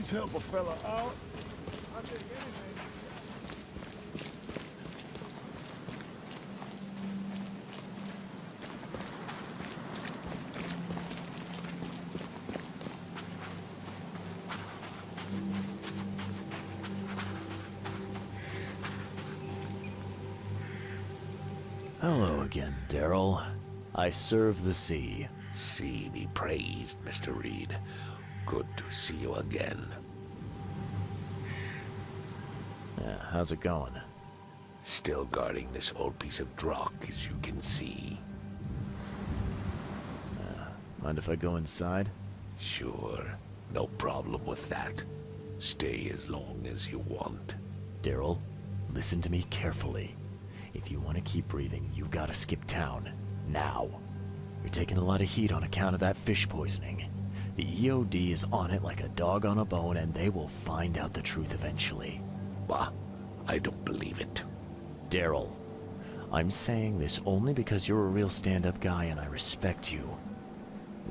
please help a fella out? I take anything. Hello again, Daryl. I serve the sea. Sea be praised, Mr. Reed. Good to see you again. Yeah, how's it going? Still guarding this old piece of drock, as you can see. Mind if I go inside? Sure. No problem with that. Stay as long as you want. Daryl, listen to me carefully. If you want to keep breathing, you gotta skip town. Now. You're taking a lot of heat on account of that fish poisoning. The EOD is on it like a dog on a bone, and they will find out the truth eventually. Bah, I don't believe it. Daryl, I'm saying this only because you're a real stand-up guy and I respect you.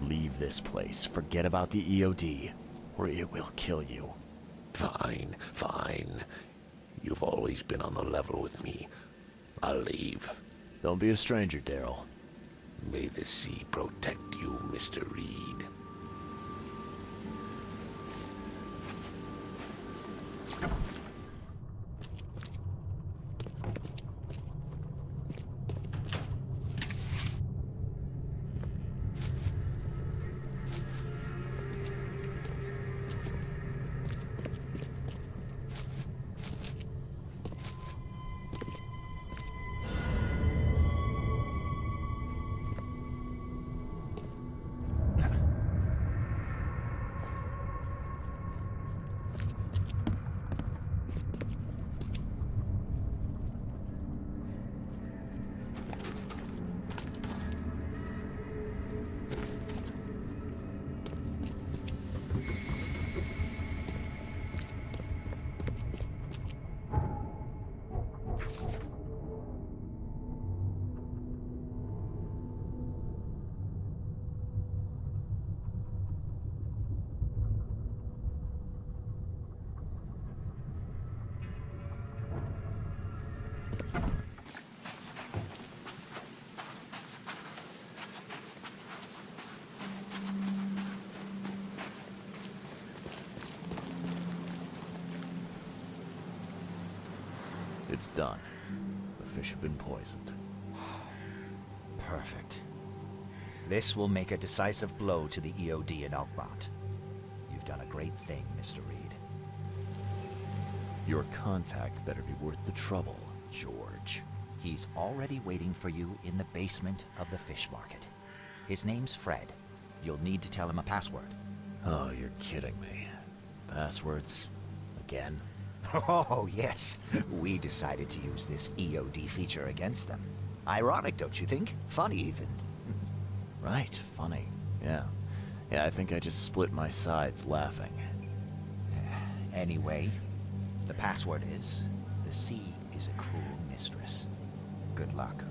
Leave this place, forget about the EOD, or it will kill you. Fine, fine. You've always been on the level with me. I'll leave. Don't be a stranger, Daryl. May the sea protect you, Mr. Reed. It's done. The fish have been poisoned. Perfect. This will make a decisive blow to the EOD in Alkmaar. You've done a great thing, Mr. Reed. Your contact better be worth the trouble. George. He's already waiting for you in the basement of the fish market. His name's Fred. You'll need to tell him a password. Oh, you're kidding me. Passwords? Again? Oh, yes. We decided to use this EOD feature against them. Ironic, don't you think? Funny, even. Right, funny. Yeah. Yeah, I think I just split my sides laughing. Anyway, the password is, the sea is a cruel mistress. Good luck.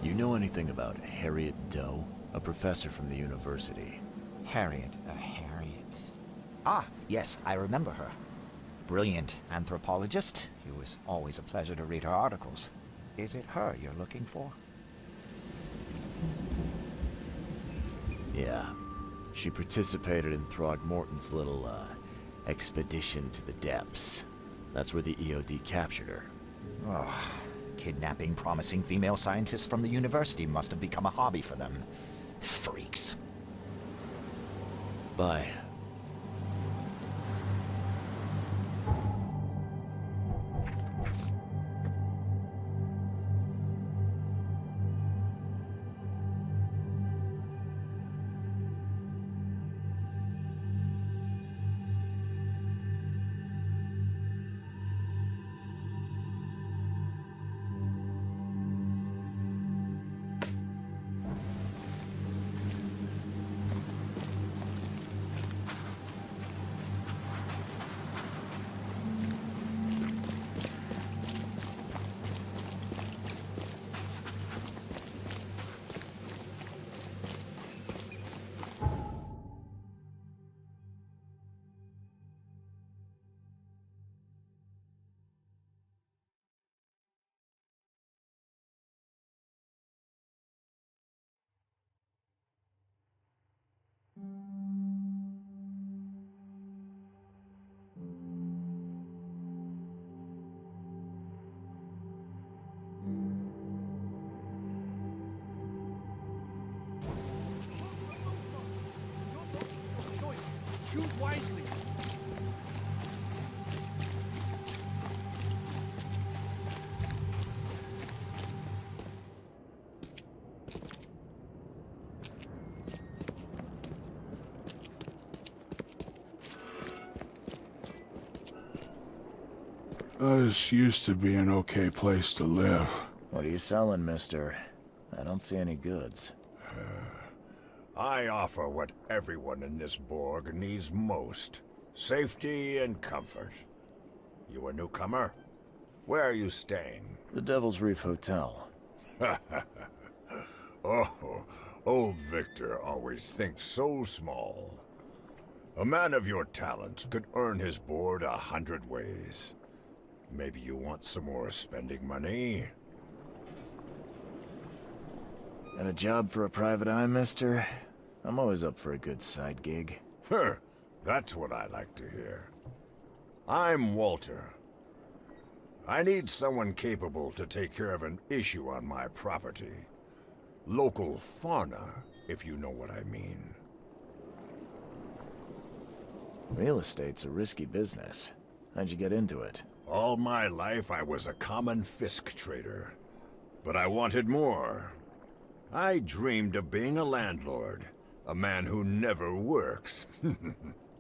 You know anything about Harriet Doe? A professor from the university. Harriet. Ah, yes, I remember her. Brilliant anthropologist. It was always a pleasure to read her articles. Is it her you're looking for? Yeah. She participated in Throgmorton's little, expedition to the depths. That's where the EOD captured her. Oh, kidnapping promising female scientists from the university must have become a hobby for them. Freaks. Bye. Choose wisely. This used to be an okay place to live. What are you selling, mister? I don't see any goods. I offer what everyone in this Borg needs most. Safety and comfort. You a newcomer? Where are you staying? The Devil's Reef Hotel. Oh, old Victor always thinks so small. A man of your talents could earn his board 100 ways. Maybe you want some more spending money? Got a job for a private eye, mister? I'm always up for a good side gig. Huh, that's what I like to hear. I'm Walter. I need someone capable to take care of an issue on my property. Local fauna, if you know what I mean. Real estate's a risky business. How'd you get into it? All my life I was a common fisk trader. But I wanted more. I dreamed of being a landlord. A man who never works.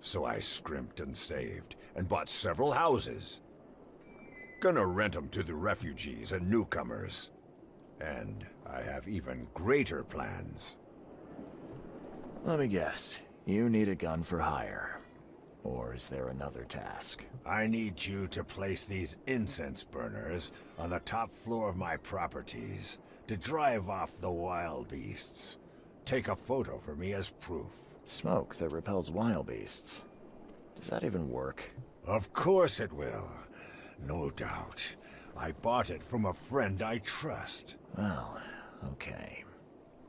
So I scrimped and saved, and bought several houses. Gonna rent them to the refugees and newcomers. And I have even greater plans. Let me guess. You need a gun for hire. Or is there another task? I need you to place these incense burners on the top floor of my properties to drive off the wild beasts. Take a photo for me as proof. Smoke that repels wild beasts. Does that even work? Of course it will. No doubt. I bought it from a friend I trust. Well, okay.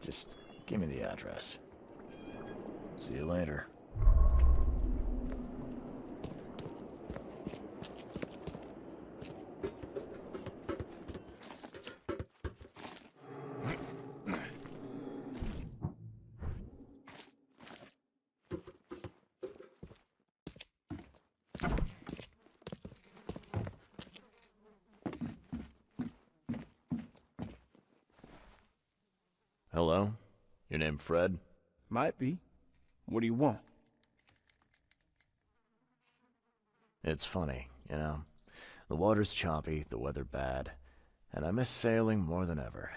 Just give me the address. See you later. Hello? Your name Fred? Might be. What do you want? It's funny, you know. The water's choppy, the weather bad, and I miss sailing more than ever.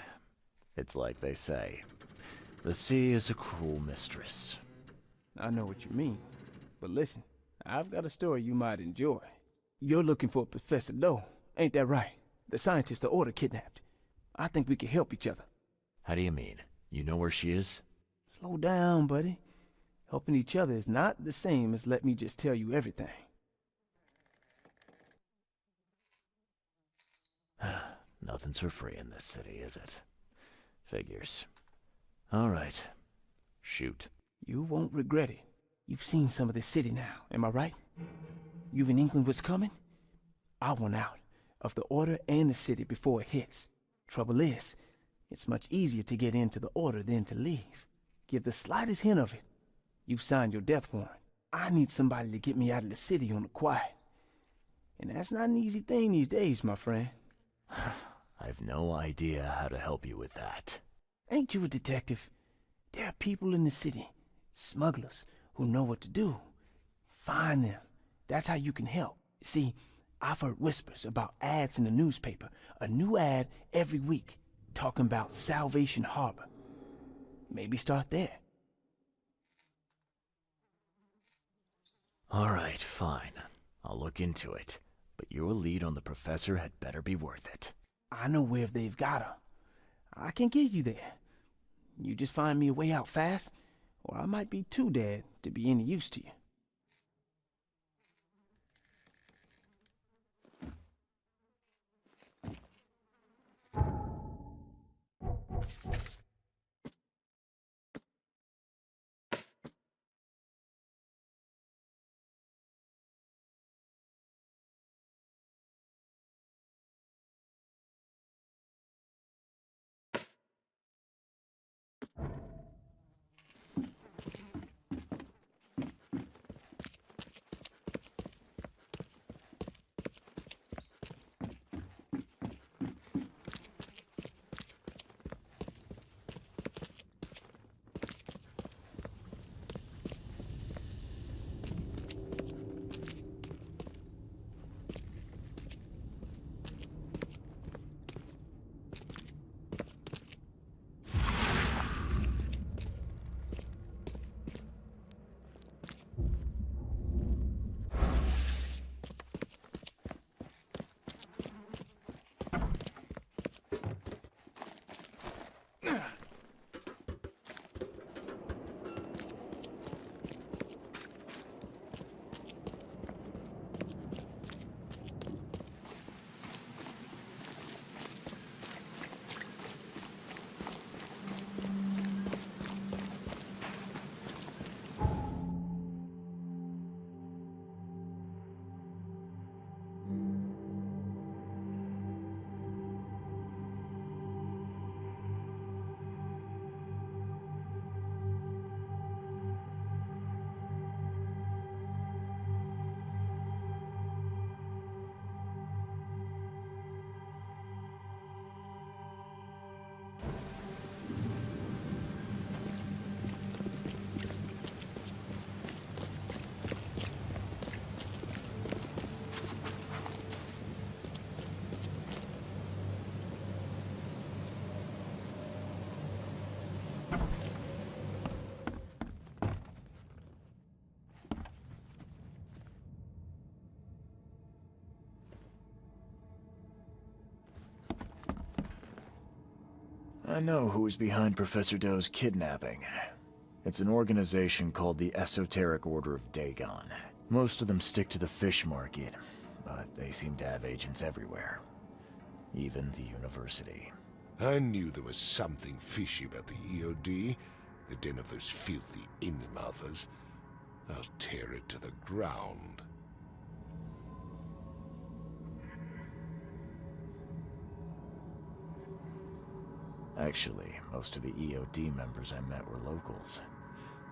It's like they say, the sea is a cruel mistress. I know what you mean. But listen, I've got a story you might enjoy. You're looking for Professor Lowe, ain't that right? The scientist the Order kidnapped. I think we can help each other. How do you mean? You know where she is? Slow down, buddy. Helping each other is not the same as let me just tell you everything. Nothing's for free in this city, is it? Figures. All right. Shoot. You won't regret it. You've seen some of this city now, am I right? You've in England what's coming? I want out of the Order and the city before it hits. Trouble is, it's much easier to get into the Order than to leave. Give the slightest hint of it, you've signed your death warrant. I need somebody to get me out of the city on the quiet. And that's not an easy thing these days, my friend. I've no idea how to help you with that. Ain't you a detective? There are people in the city, smugglers, who know what to do. Find them. That's how you can help. See, I've heard whispers about ads in the newspaper. A new ad every week, talking about Salvation Harbor. Maybe start there. All right, fine. I'll look into it. But your lead on the professor had better be worth it. I know where they've got her. I can get you there. You just find me a way out fast, or I might be too dead to be any use to you. I know who's behind Professor Doe's kidnapping. It's an organization called the Esoteric Order of Dagon. Most of them stick to the fish market, but they seem to have agents everywhere. Even the university. I knew there was something fishy about the EOD, the den of those filthy Innsmouthers. I'll tear it to the ground. Actually, most of the EOD members I met were locals.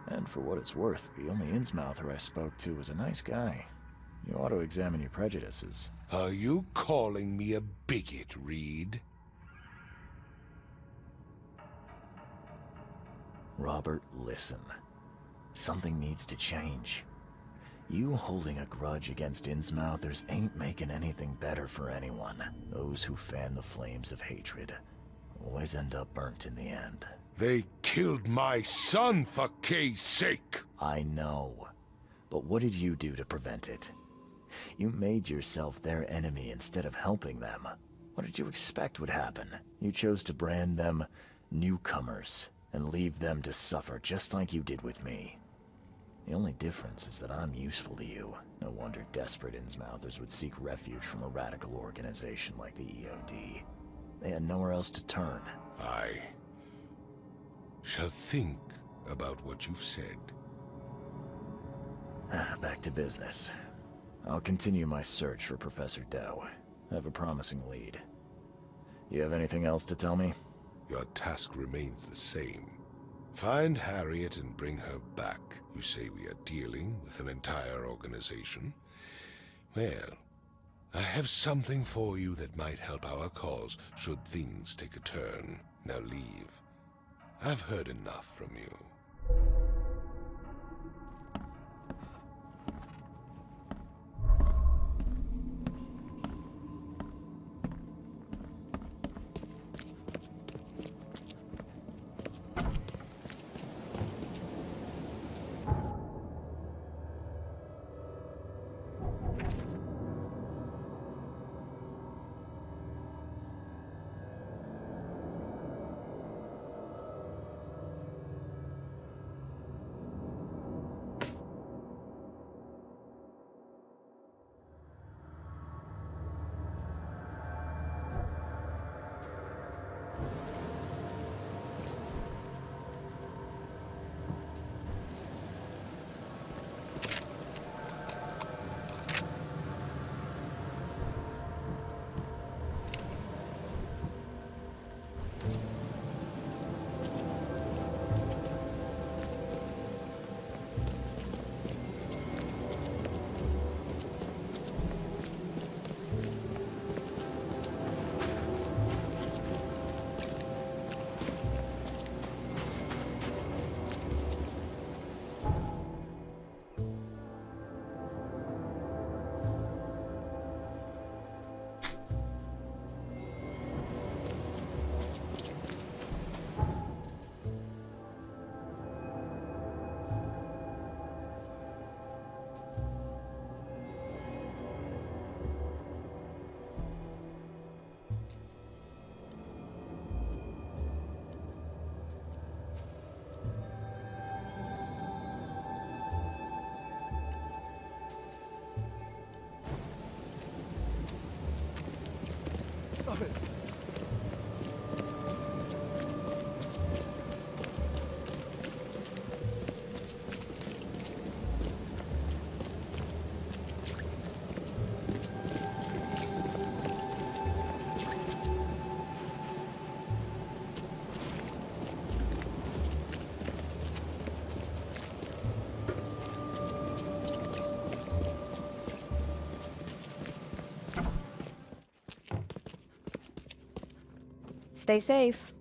And for what it's worth, the only Innsmouther I spoke to was a nice guy. You ought to examine your prejudices. Are you calling me a bigot, Reed? Robert, listen. Something needs to change. You holding a grudge against Innsmouthers ain't making anything better for anyone. Those who fan the flames of hatred always end up burnt in the end. They killed my son, for Kay's sake! I know. But what did you do to prevent it? You made yourself their enemy instead of helping them. What did you expect would happen? You chose to brand them newcomers and leave them to suffer just like you did with me. The only difference is that I'm useful to you. No wonder desperate Innsmouthers would seek refuge from a radical organization like the EOD. They had nowhere else to turn. I shall think about what you've said. Back to business. I'll continue my search for Professor Doe. I have a promising lead. You have anything else to tell me? Your task remains the same. Find Harriet and bring her back. You say we are dealing with an entire organization? Well, I have something for you that might help our cause should things take a turn. Now leave. I've heard enough from you. Stay safe.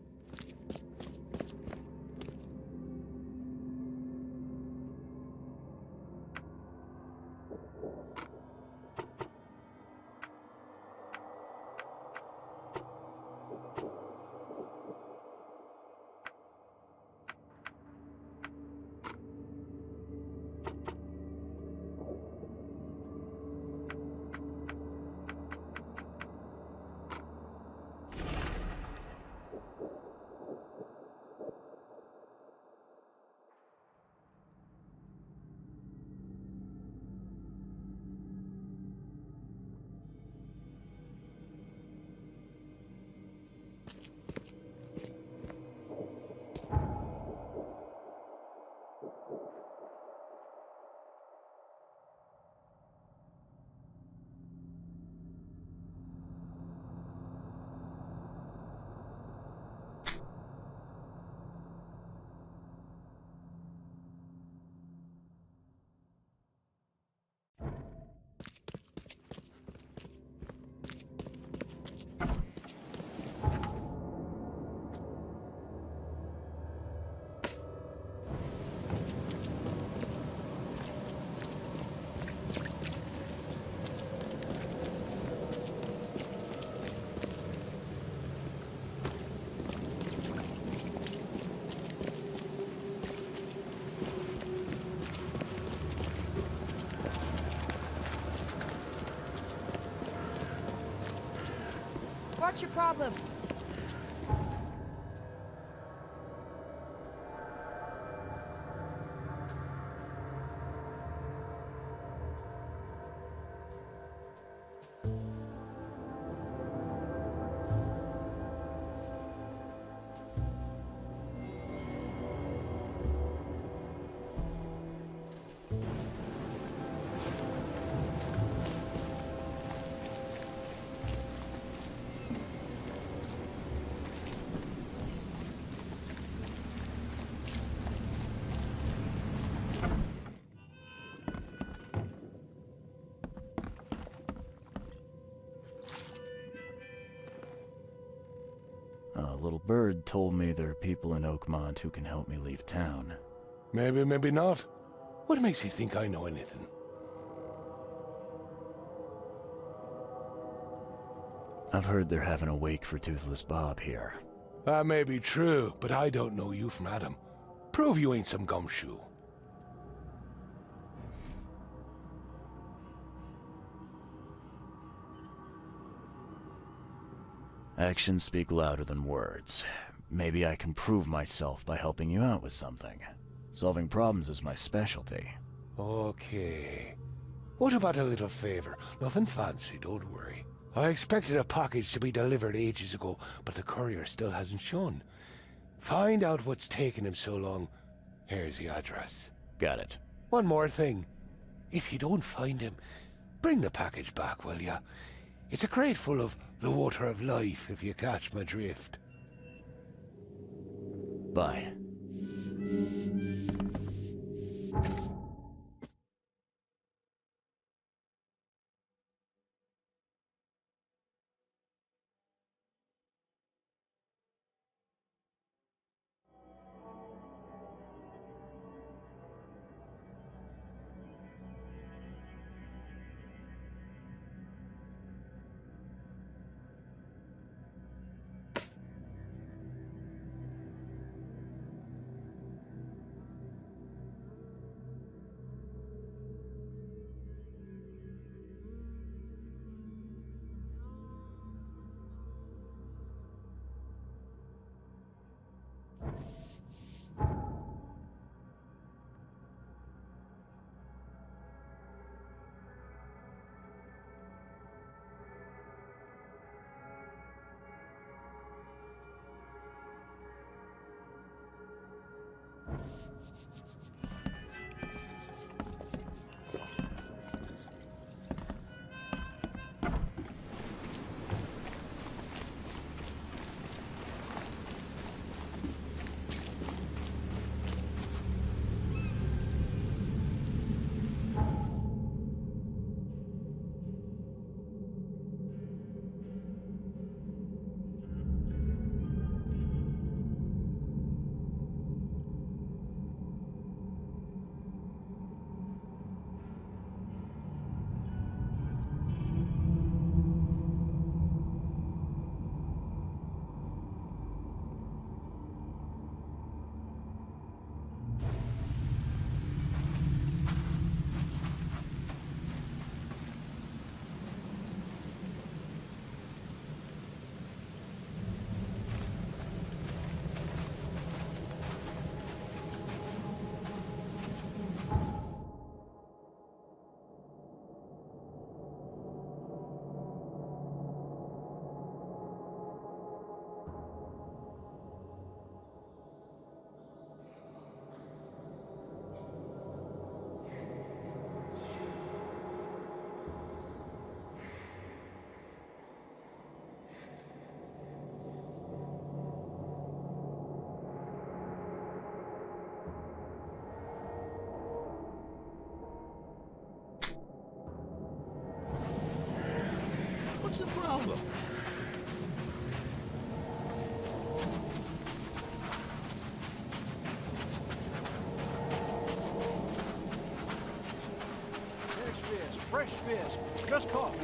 What's your problem? A little bird told me there are people in Oakmont who can help me leave town. Maybe, maybe not. What makes you think I know anything? I've heard they're having a wake for Toothless Bob here. That may be true, but I don't know you from Adam. Prove you ain't some gumshoe. Actions speak louder than words. Maybe I can prove myself by helping you out with something. Solving problems is my specialty. Okay. What about a little favor? Nothing fancy, don't worry. I expected a package to be delivered ages ago, but the courier still hasn't shown. Find out what's taking him so long. Here's the address. Got it. One more thing. If you don't find him, bring the package back, will ya? It's a crate full of the water of life, if you catch my drift. Bye. What's the problem? Fresh fish, just caught.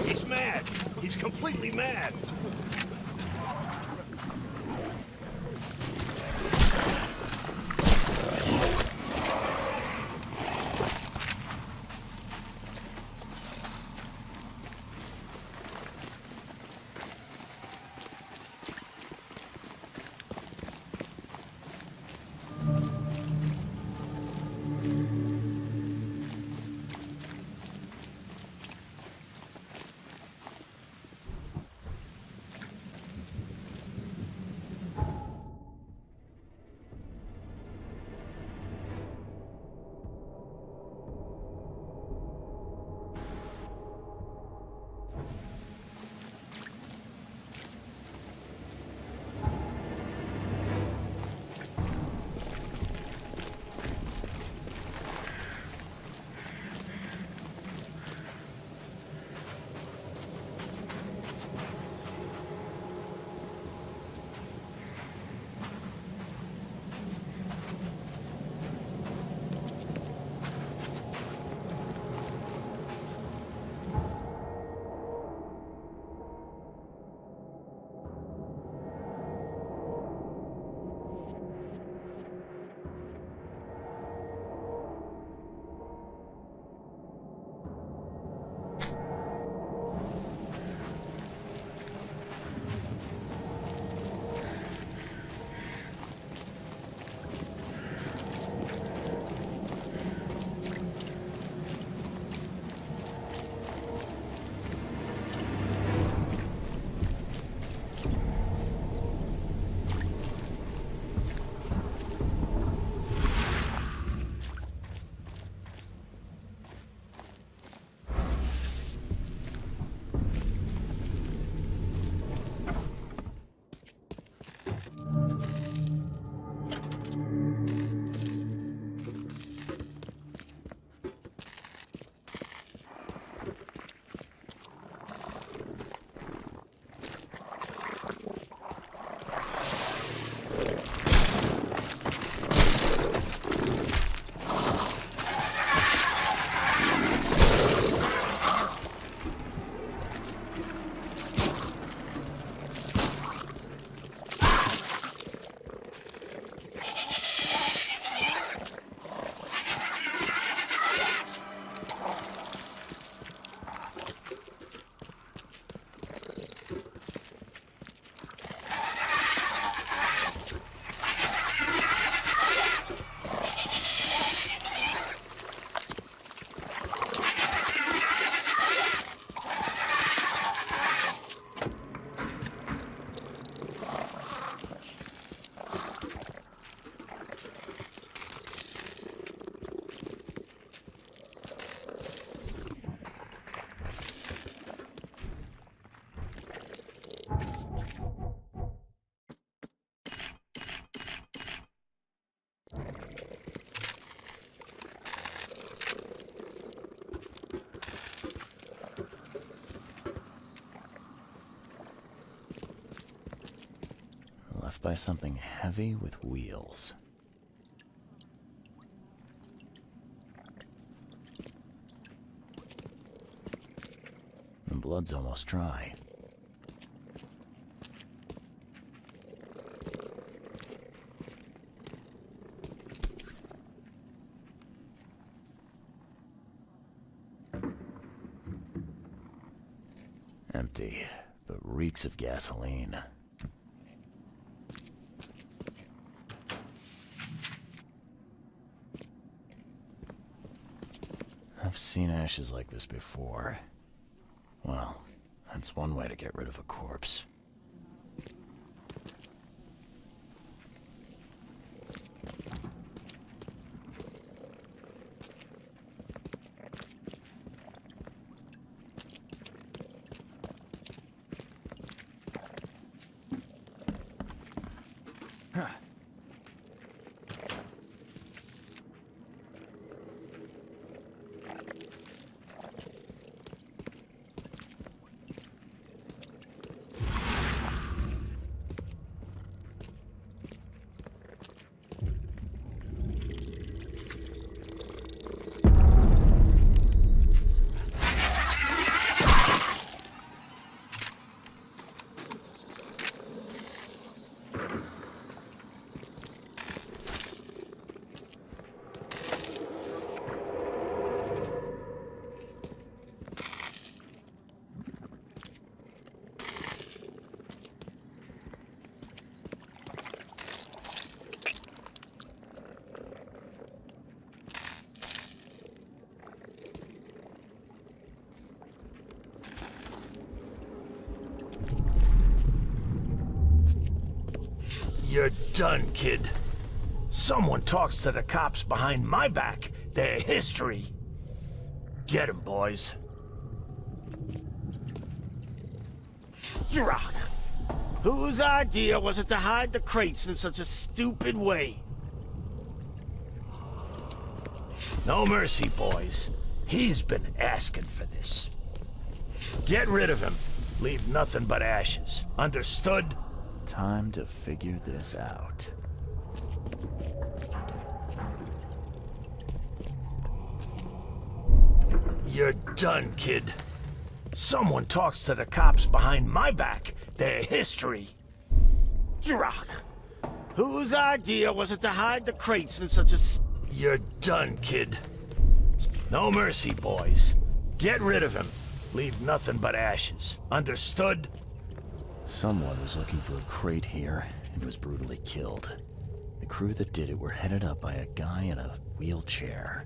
He's mad. He's completely mad. Left by something heavy with wheels. The blood's almost dry. Empty, but reeks of gasoline. I've seen ashes like this before. Well, that's one way to get rid of a corpse. You're done, kid. Someone talks to the cops behind my back. Their history. Get 'em, boys. Rock. Whose idea was it to hide the crates in such a stupid way? No mercy, boys. He's been asking for this. Get rid of him. Leave nothing but ashes. Understood? Time to figure this out. You're done, kid. Someone talks to the cops behind my back. Their history. Rock. Whose idea was it to hide the crates in such a... You're done, kid. No mercy, boys. Get rid of him. Leave nothing but ashes. Understood? Someone was looking for a crate here and was brutally killed. The crew that did it were headed up by a guy in a wheelchair.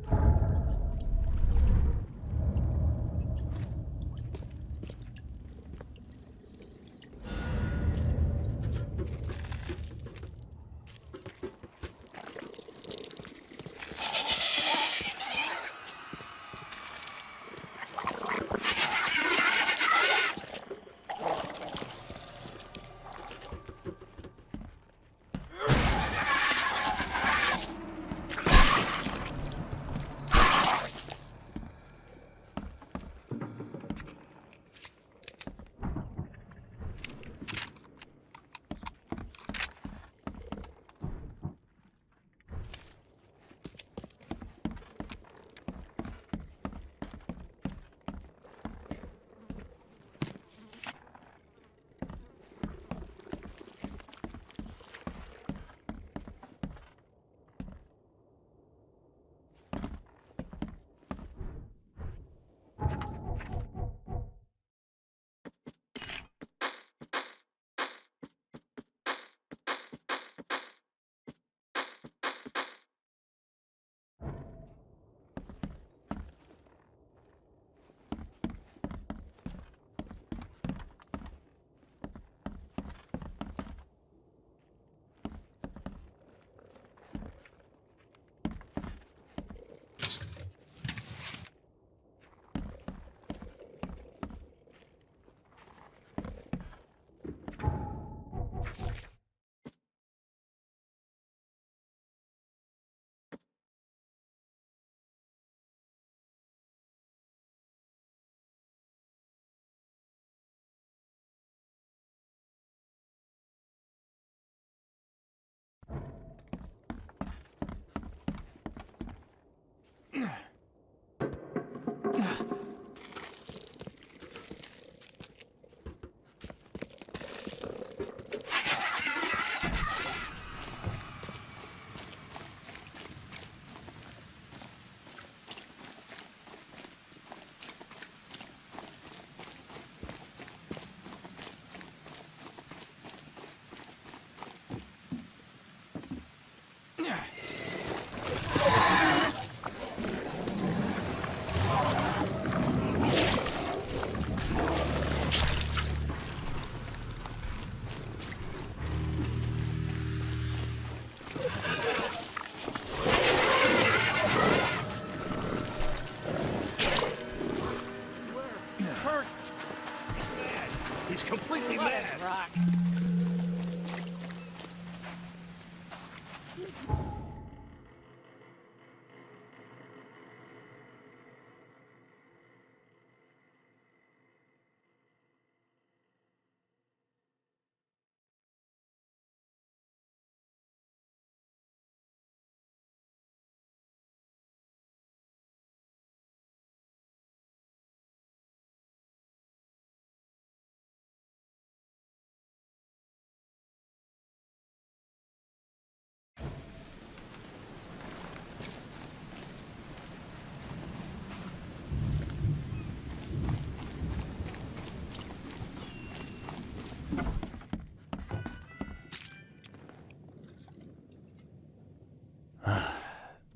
He's completely mad. Rock.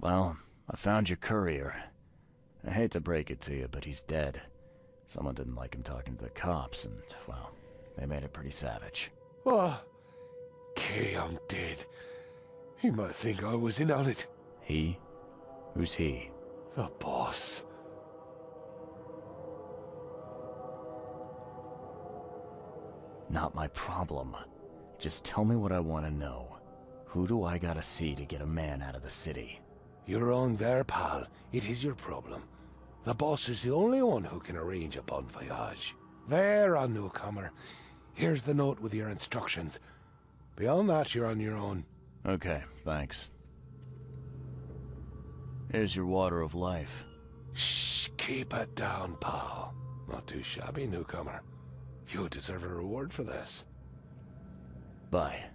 Well, I found your courier. I hate to break it to you, but he's dead. Someone didn't like him talking to the cops, and, well, they made it pretty savage. Oh, Okay, I'm dead. He might think I was in on it. He? Who's he? The boss. Not my problem. Just tell me what I want to know. Who do I gotta see to get a man out of the city? You're wrong there, pal. It is your problem. The boss is the only one who can arrange a bon voyage. There, a newcomer. Here's the note with your instructions. Beyond that, you're on your own. Okay, thanks. Here's your water of life. Shh, keep it down, pal. Not too shabby, newcomer. You deserve a reward for this. Bye.